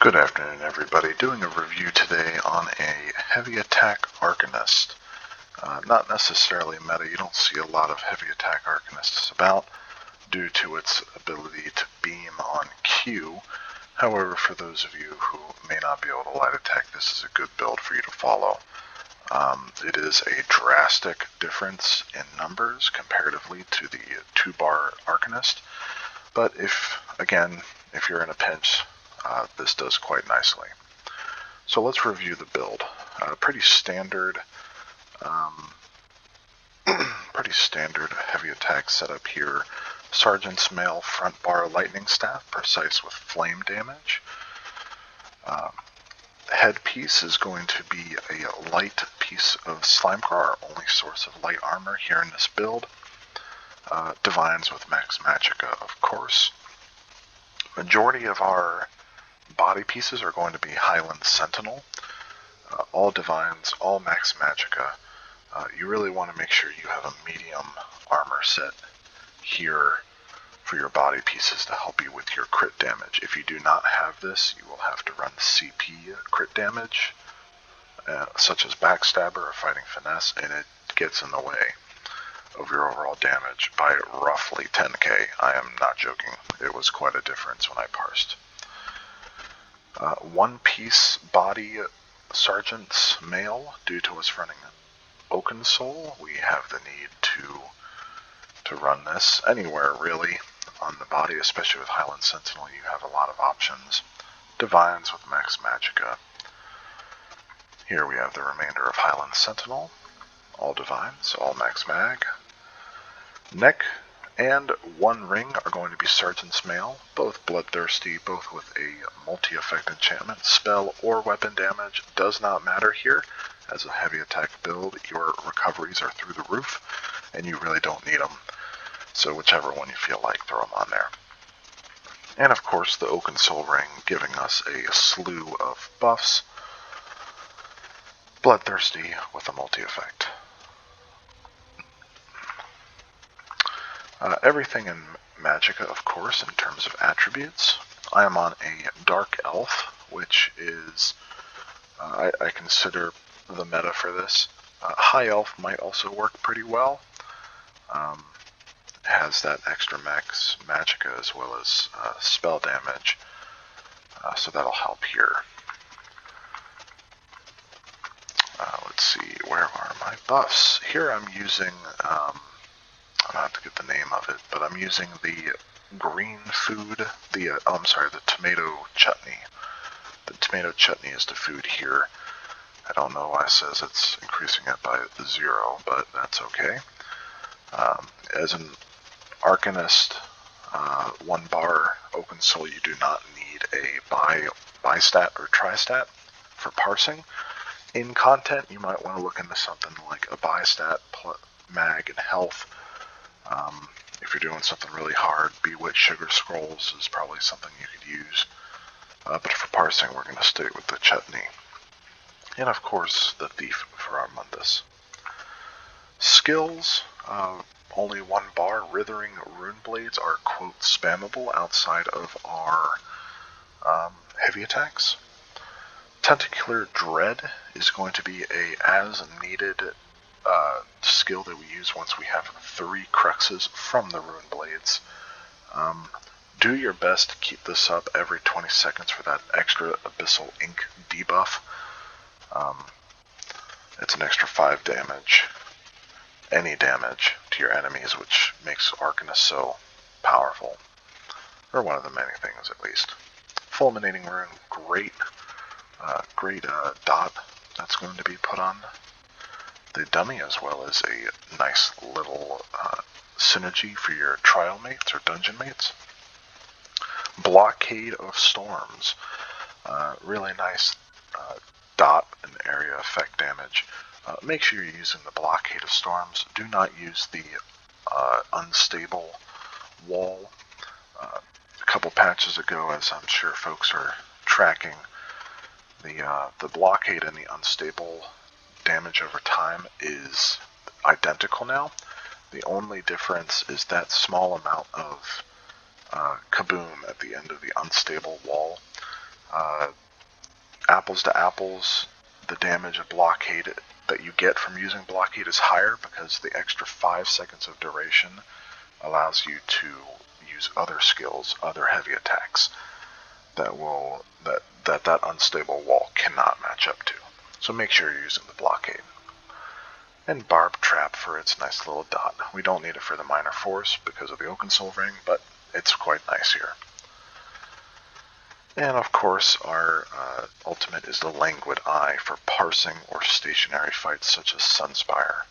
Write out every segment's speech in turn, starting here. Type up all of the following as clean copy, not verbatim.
Good afternoon, everybody. Doing a review today on a heavy attack Arcanist. Not necessarily meta. You don't see a lot of heavy attack Arcanists about due to its ability to beam on Q. However, for those of you who may not be able to light attack, this is a good build for you to follow. It is a drastic difference in numbers comparatively to the 2-bar Arcanist. But if you're in a pinch, this does quite nicely. So let's review the build. Pretty standard heavy attack setup here. Sergeant's Mail front bar lightning staff, precise with flame damage. Headpiece is going to be a light piece of Slimecraw, our only source of light armor here in this build. Divines with max Magicka, of course. Majority of our body pieces are going to be Highland Sentinel. All Divines, all max Magicka. You really want to make sure you have a medium armor set here for your body pieces to help you with your crit damage. If you do not have this, you will have to run CP crit damage, such as Backstabber or Fighting Finesse, and it gets in the way of your overall damage by roughly 10k. I am not joking. It was quite a difference when I parsed. One piece body Sergeant's Mail, due to us running Oakensoul, we have the need to run this anywhere really on the body, especially with Highland Sentinel. You have a lot of options. Divines with max Magicka. Here we have the remainder of Highland Sentinel. All Divines, all max mag. Neck and one ring are going to be Sergeant's Mail, both bloodthirsty, both with a multi-effect enchantment. Spell or weapon damage does not matter here. As a heavy attack build, your recoveries are through the roof, and you really don't need them. So whichever one you feel like, throw them on there. And of course the Oakensoul ring, giving us a slew of buffs. Bloodthirsty with a multi-effect. Everything in Magicka, of course, in terms of attributes. I am on a Dark Elf, which is, I consider the meta for this. High Elf might also work pretty well. Has that extra max Magicka as well as spell damage, so that'll help here. Let's see, where are my buffs? Here I'm using, I don't have to get the name of it, but I'm using the green food, the tomato chutney. The tomato chutney is the food here. I don't know why it says it's increasing it by 0, but that's okay. As an Arcanist, 1-bar Oakensoul, you do not need a bi-stat or tri-stat for parsing. In content, you might want to look into something like a bi-stat, mag, and health. If you're doing something really hard, Bewitch Sugar Scrolls is probably something you could use. But for parsing, we're going to stay with the chutney. And of course, the Thief for our Mundus. Skills, only 1-bar. Withering Rune Blades are, quote, spammable outside of our heavy attacks. Tentacular Dread is going to be a as-needed skill that we use once we have 3 Cruxes from the Rune Blades. Do your best to keep this up every 20 seconds for that extra Abyssal Ink debuff. It's an extra 5 damage, any damage to your enemies, which makes Arcanist so powerful. Or one of the many things, at least. Fulminating Rune, great dot that's going to be put on the dummy, as well as a nice little synergy for your trial mates or dungeon mates. Blockade of Storms, really nice dot and area effect damage. Make sure you're using the Blockade of Storms. Do not use the unstable wall. A couple patches ago, as I'm sure folks are tracking, the blockade and the unstable damage over time is identical now. The only difference is that small amount of kaboom at the end of the unstable wall. apples to apples, the damage of blockade that you get from using blockade is higher because the extra 5 seconds of duration allows you to use other skills, other heavy attacks that that unstable wall cannot match up to. So make sure you're using the blockade. And Barb Trap for its nice little dot. We don't need it for the minor force because of the Oakensoul ring, but it's quite nice here. And of course our ultimate is the Languid Eye for parsing or stationary fights such as Sunspire.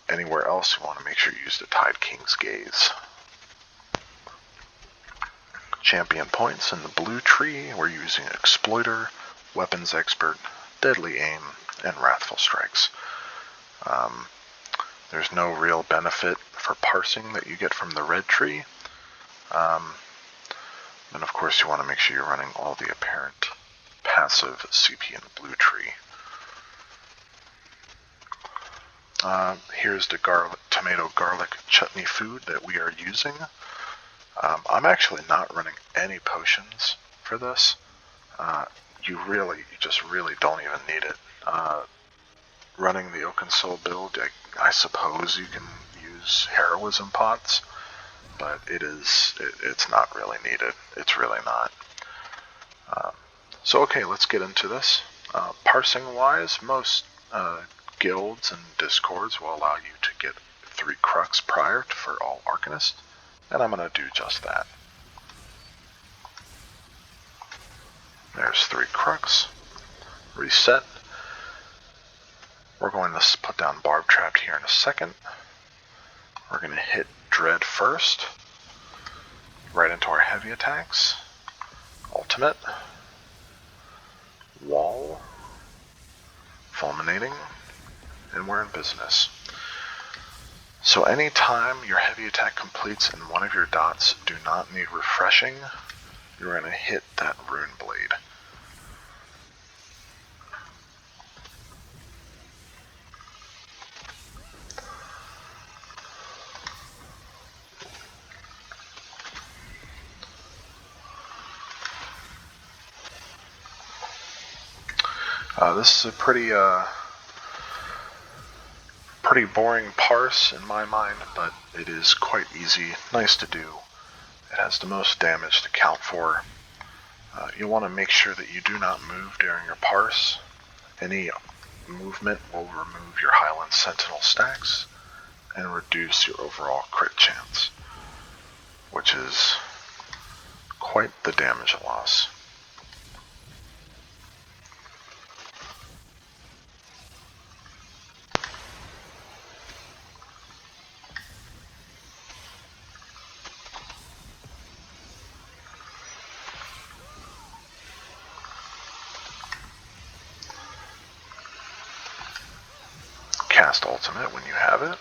Anywhere else you want to make sure you use the Tide King's Gaze. Champion points in the blue tree, we're using Exploiter, Weapons Expert, Deadly Aim, and Wrathful Strikes. There's no real benefit for parsing that you get from the red tree. And of course you want to make sure you're running all the apparent passive CP in the blue tree. Here's the tomato garlic chutney food that we are using. I'm actually not running any potions for this. You just really don't even need it. Running the Oakensoul build, I suppose you can use heroism pots, but it's not really needed. It's really not. So okay, let's get into this. Parsing wise, most guilds and discords will allow you to get 3 crux prior for all Arcanists, and I'm going to do just that. There's 3 crux. Reset. We're going to put down Barb Trapped here in a second. We're going to hit Dread first, right into our heavy attacks. Ultimate. Wall. Fulminating. And we're in business. So anytime your heavy attack completes and one of your dots do not need refreshing, you're going to hit that Rune Blade. This is a pretty boring parse in my mind, but it is quite easy, nice to do. It has the most damage to count for. You'll want to make sure that you do not move during your parse. Any movement will remove your Highland Sentinel stacks and reduce your overall crit chance, which is quite the damage loss. Cast ultimate when you have it.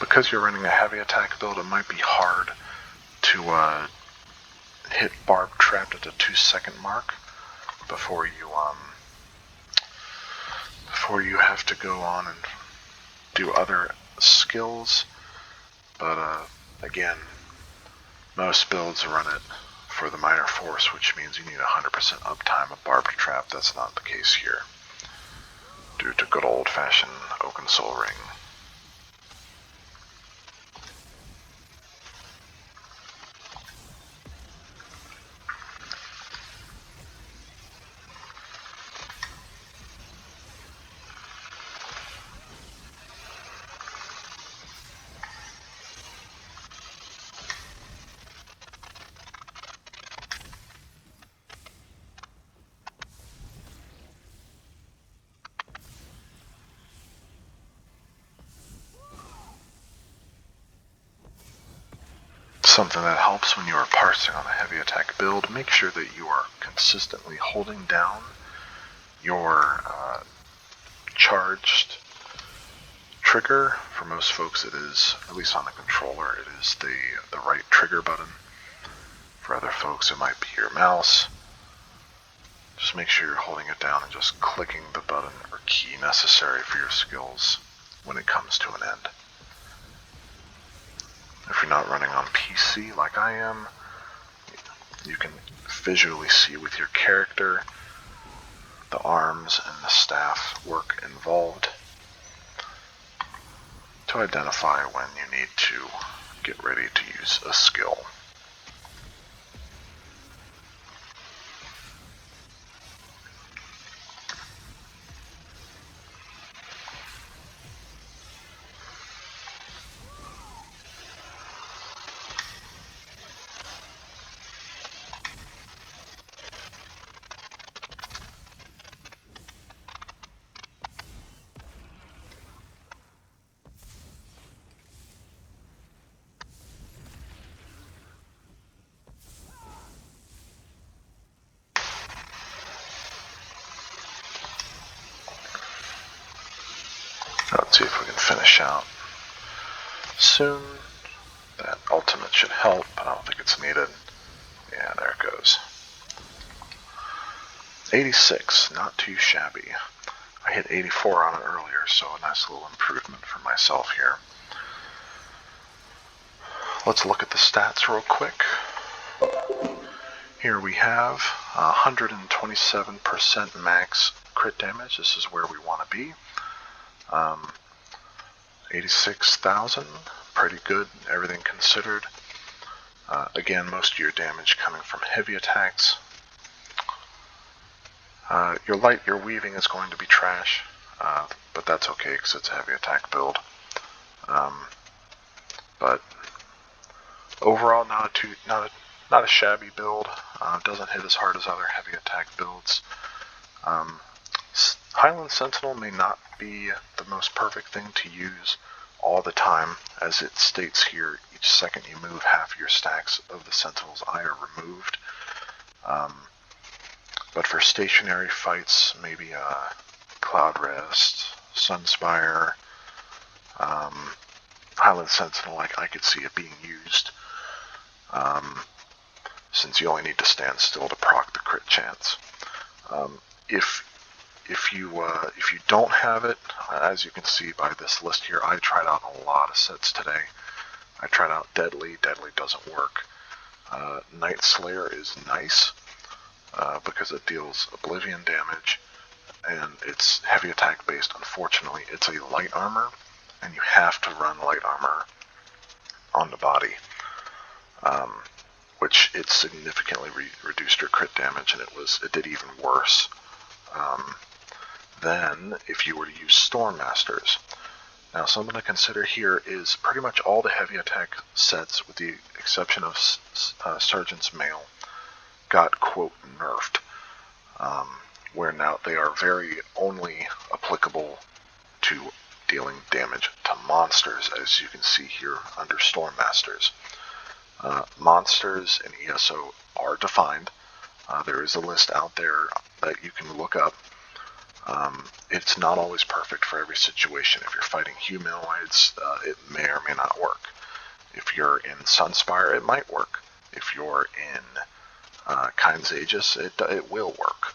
Because you're running a heavy attack build, it might be hard to hit Barb Trapped at the 2-second mark before you have to go on and do other skills. But again, most builds run it for the minor force, which means you need 100% uptime of Barb Trap. That's not the case here, due to good old-fashioned Oakensoul ring. Something that helps when you are parsing on a heavy attack build, make sure that you are consistently holding down your charged trigger. For most folks it is, at least on the controller, it is the right trigger button. For other folks it might be your mouse. Just make sure you're holding it down and just clicking the button or key necessary for your skills when it comes to an end. If you're not running on PC like I am, you can visually see with your character the arms and the staff work involved to identify when you need to get ready to use a skill. Let's see if we can finish out soon. That ultimate should help, but I don't think it's needed. Yeah, there it goes. 86, not too shabby. I hit 84 on it earlier, so a nice little improvement for myself here. Let's look at the stats real quick. Here we have 127% max crit damage. This is where we want to be. 86,000, pretty good, everything considered. Again, most of your damage coming from heavy attacks. Your weaving is going to be trash, but that's okay because it's a heavy attack build. But overall, not a shabby build. Doesn't hit as hard as other heavy attack builds. Highland Sentinel may not be the most perfect thing to use all the time, as it states here, each second you move, half your stacks of the Sentinel's eye are removed. But for stationary fights, maybe Cloud Rest, Sunspire, Highland Sentinel, I could see it being used, since you only need to stand still to proc the crit chance. If you don't have it, as you can see by this list here, I tried out a lot of sets today. I tried out Deadly. Deadly doesn't work. Night Slayer is nice because it deals Oblivion damage, and it's heavy attack based. Unfortunately, it's a light armor, and you have to run light armor on the body, which it significantly reduced your crit damage, and it did even worse. Then, if you were to use Storm Masters. Now, something to consider here is pretty much all the heavy attack sets, with the exception of Sergeant's Mail, got, quote, nerfed, where now they are very only applicable to dealing damage to monsters, as you can see here under Storm Masters. Monsters in ESO are defined. There is a list out there that you can look up. It's not always perfect for every situation. If you're fighting humanoids, it may or may not work. If you're in Sunspire, it might work. If you're in Kind's Aegis, it will work.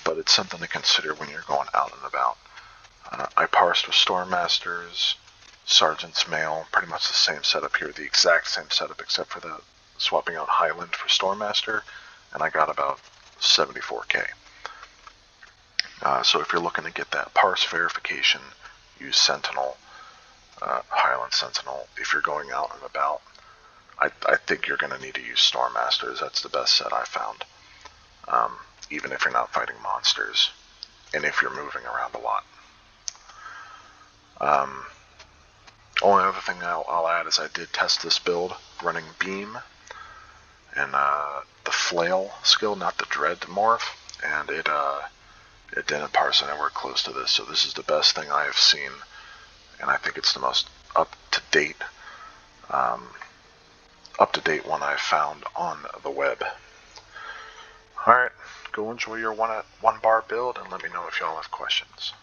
But it's something to consider when you're going out and about. I parsed with Storm Masters, Sergeant's Mail, pretty much the same setup here, the exact same setup except for the swapping out Highland for Storm Master, and I got about 74k. So if you're looking to get that parse verification, use Sentinel, Highland Sentinel. If you're going out and about, I think you're going to need to use Storm Masters. That's the best set I found, even if you're not fighting monsters, and if you're moving around a lot. Only other thing I'll add is I did test this build running Beam and the Flail skill, not the Dread morph, and it didn't parse anywhere close to this, so this is the best thing I have seen, and I think it's the most up-to-date one I've found on the web. Alright, go enjoy your one bar build, and let me know if y'all have questions.